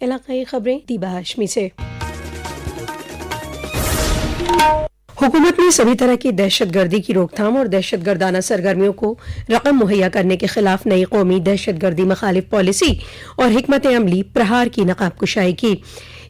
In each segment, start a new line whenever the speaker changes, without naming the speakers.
علاقائی خبریں دیبا ہاشمی سے۔ حکومت نے سبھی طرح کی دہشت گردی کی روک تھام اور دہشت گردانہ سرگرمیوں کو رقم مہیا کرنے کے خلاف نئی قومی دہشت گردی مخالف پالیسی اور حکمت عملی پرہار کی نقاب کشائی کی۔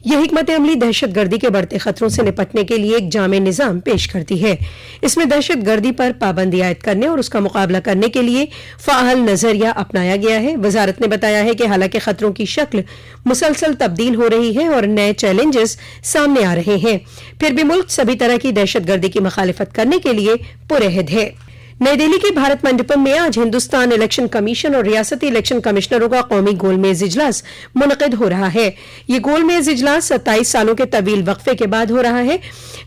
یہ حکمت عملی دہشت گردی کے بڑھتے خطروں سے نپٹنے کے لیے ایک جامع نظام پیش کرتی ہے۔ اس میں دہشت گردی پر پابندی عائد کرنے اور اس کا مقابلہ کرنے کے لیے فعال نظریہ اپنایا گیا ہے۔ وزارت نے بتایا ہے کہ حالانکہ خطروں کی شکل مسلسل تبدیل ہو رہی ہے اور نئے چیلنجز سامنے آ رہے ہیں، پھر بھی ملک سبھی طرح کی دہشت گردی کی مخالفت کرنے کے لیے پرعہد ہے۔ نئی دہلی کے بھارت منڈپم میں آج ہندوستان الیکشن کمیشن اور ریاستی الیکشن کمشنروں کا قومی گول میز اجلاس منعقد ہو رہا ہے۔ یہ گول میز اجلاس 27 سالوں کے طویل وقفے کے بعد ہو رہا ہے۔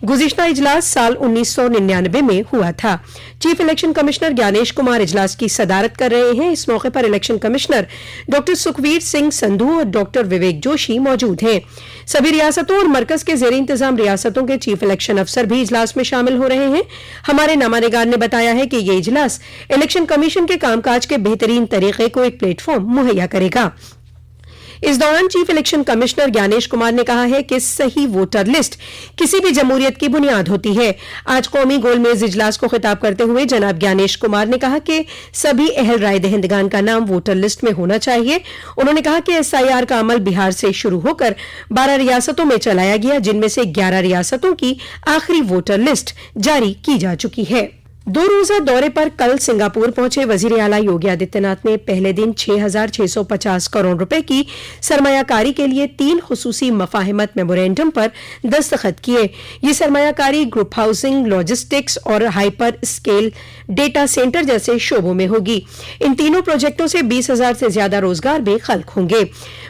گزشتہ اجلاس سال 1999 میں ہوا تھا۔ Chief election commissioner Gyanesh Kumar اجلاس کی صدارت کر رہے ہیں۔ اس موقع پر election commissioner doctor Sukhbir Singh Sandhu اور ڈاکٹر وویک جوشی موجود ہیں۔ سبھی ریاستوں اور مرکز کے زیر انتظام ریاستوں کے چیف الیکشن افسر بھی اجلاس میں شامل ہو رہے ہیں۔ ہمارے نامہ نے بتایا ہے کہ یہ اجلاس الیکشن کمیشن کے کام کاج کے بہترین طریقے کو ایک پلیٹ فارم مہیا کرے گا۔ اس دوران chief election commissioner Gyanesh Kumar نے کہا ہے کہ صحیح ووٹر لسٹ کسی بھی جمہوریت کی بنیاد ہوتی ہے۔ آج قومی گول میز اجلاس کو خطاب کرتے ہوئے جناب گیانیش کمار نے کہا کہ سبھی اہل رائے دہندگان کا نام ووٹر لسٹ میں ہونا چاہیے۔ انہوں نے کہا کہ SIR کا عمل بہار سے شروع ہو کر 12 ریاستوں میں چلایا گیا، جن میں سے 11 ریاستوں کی آخری ووٹر لسٹ جاری کی جا چکی ہے۔ 2 روزہ دورے پر کل سنگاپور پہنچے وزیر اعلیٰ یوگی آدتیہ ناتھ نے پہلے دن 6,650 کروڑ روپے کی سرمایہ کاری کے لیے 3 خصوصی مفاہمت میمورینڈم پر دستخط کیے۔ یہ سرمایہ کاری گروپ ہاؤسنگ، لاجسٹکس اور ہائپر اسکیل ڈیٹا سینٹر جیسے شعبوں میں ہوگی۔ ان تینوں پروجیکٹوں سے 20,000 سے زیادہ روزگار بھی خلق ہوں گے۔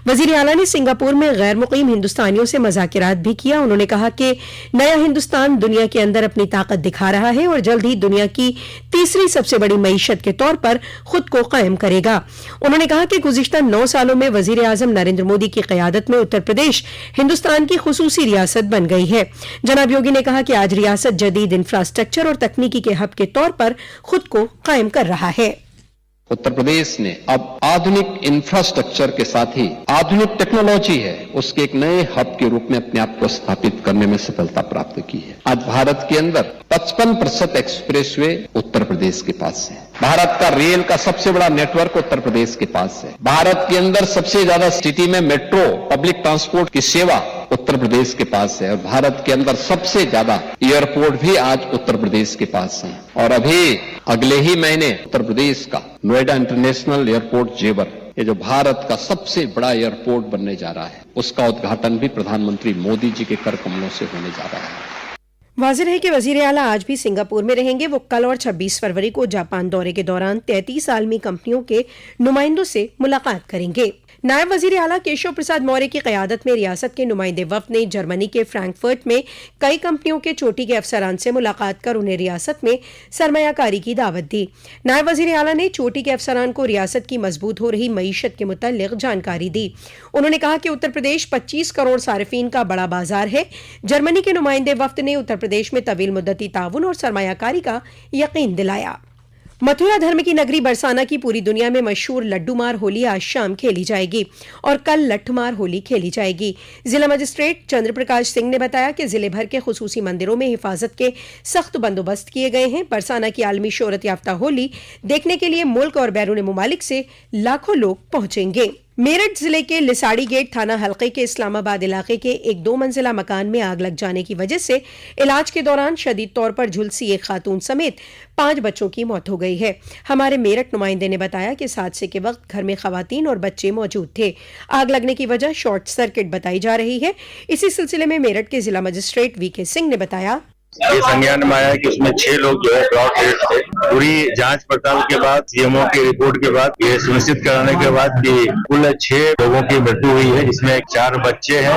وزیر اعلیٰ نے سنگاپور میں غیر مقیم ہندوستانیوں سے مذاکرات بھی کیا۔ انہوں نے کہا کہ نیا ہندوستان دنیا کے اندر اپنی طاقت دکھا رہا ہے اور جلد ہی دنیا کی تیسری سب سے بڑی معیشت کے طور پر خود کو قائم کرے گا۔ انہوں نے کہا کہ گزشتہ 9 سالوں میں وزیر اعظم نریندر مودی کی قیادت میں اتر پردیش ہندوستان کی خصوصی ریاست بن گئی ہے۔ جناب یوگی نے کہا کہ آج ریاست جدید انفراسٹرکچر اور تکنیکی کے ہب کے طور پر خود کو قائم کر رہا ہے۔
اتر پردیش نے اب آدھنک انفراسٹرکچر کے ساتھ ہی آدھنک ٹیکنالوجی ہے اس کے ایک نئے ہب کے روپ میں اپنے آپ کو استھاپت کرنے میں سفلتا پراپت کی ہے۔ آج بھارت کے اندر 55% ایکسپریس وے اتر پردیش کے پاس ہے۔ بھارت کا ریل کا سب سے بڑا نیٹ ورک اتر پردیش کے پاس ہے۔ بھارت کے اندر سب سے زیادہ سٹی میں میٹرو پبلک ٹرانسپورٹ کی سیوا اتر پردیش کے پاس ہے، اور بھارت کے اندر سب سے زیادہ ایئرپورٹ بھی آج اتر پردیش کے پاس ہیں۔ اور ابھی اگلے ہی مہینے اتر پردیش کا نوئیڈا انٹرنیشنل ایئرپورٹ جیور، یہ جو بھارت کا سب سے بڑا ایئرپورٹ بننے جا رہا ہے، اس کا ادگھاٹن بھی پردھان منتری مودی جی کے کر کملوں سے ہونے جا رہا ہے۔
واضح ہے کہ وزیر اعلیٰ آج بھی سنگاپور میں رہیں گے۔ وہ کل اور 26 فروری کو جاپان دورے کے دوران 33 عالمی کمپنیوں کے نمائندوں سے ملاقات کریں گے۔ نائب وزیر اعلیٰ کیشو پرساد موریہ کی قیادت میں ریاست کے نمائندے وفد نے جرمنی کے فرینکفرٹ میں کئی کمپنیوں کے چوٹی کے افسران سے ملاقات کر انہیں ریاست میں سرمایہ کاری کی دعوت دی۔ نائب وزیر اعلیٰ نے چوٹی کے افسران کو ریاست کی مضبوط ہو رہی معیشت کے متعلق جانکاری دی۔ انہوں نے کہا کہ اتر پردیش 25 کروڑ صارفین کا بڑا بازار ہے۔ جرمنی کے نمائندے وفد نے اتر پردیش میں طویل مدتی تعاون اور سرمایہ کاری کا یقین دلایا۔ متھرا دھرم کی نگری برسانہ کی پوری دنیا میں مشہور لڈو مار ہولی آج شام کھیلی جائے گی اور کل لٹھ مار ہولی کھیلی جائے گی۔ ضلع مجسٹریٹ چندر پرکاش سنگھ نے بتایا کہ ضلع بھر کے خصوصی مندروں میں حفاظت کے سخت بندوبست کیے گئے ہیں۔ برسانہ کی عالمی شہرت یافتہ ہولی دیکھنے کے لیے ملک اور بیرون ممالک سے لاکھوں لوگ پہنچیں گے۔ میرٹھ ضلع کے لساڑی گیٹ تھانہ حلقے کے اسلام آباد علاقے کے ایک 2 منزلہ مکان میں آگ لگ جانے کی وجہ سے علاج کے دوران شدید طور پر جھلسی ایک خاتون سمیت 5 بچوں کی موت ہو گئی ہے۔ ہمارے میرٹھ نمائندے نے بتایا کہ حادثے کے وقت گھر میں خواتین اور بچے موجود تھے۔ آگ لگنے کی وجہ شارٹ سرکٹ بتائی جا رہی ہے۔ اسی سلسلے میں میرٹھ کے ضلع مجسٹریٹ VK سنگھ نے بتایا
یہ سنگیان میں آیا کہ اس میں 6 لوگ جو ہے براڈ ڈیڈ تھے۔ پوری جانچ پڑتال کے بعد CMO کی رپورٹ کے بعد یہ سنشچت کرانے کے بعد کہ کل 6 لوگوں کی مرتیو ہوئی ہے، جس میں 4 بچے ہیں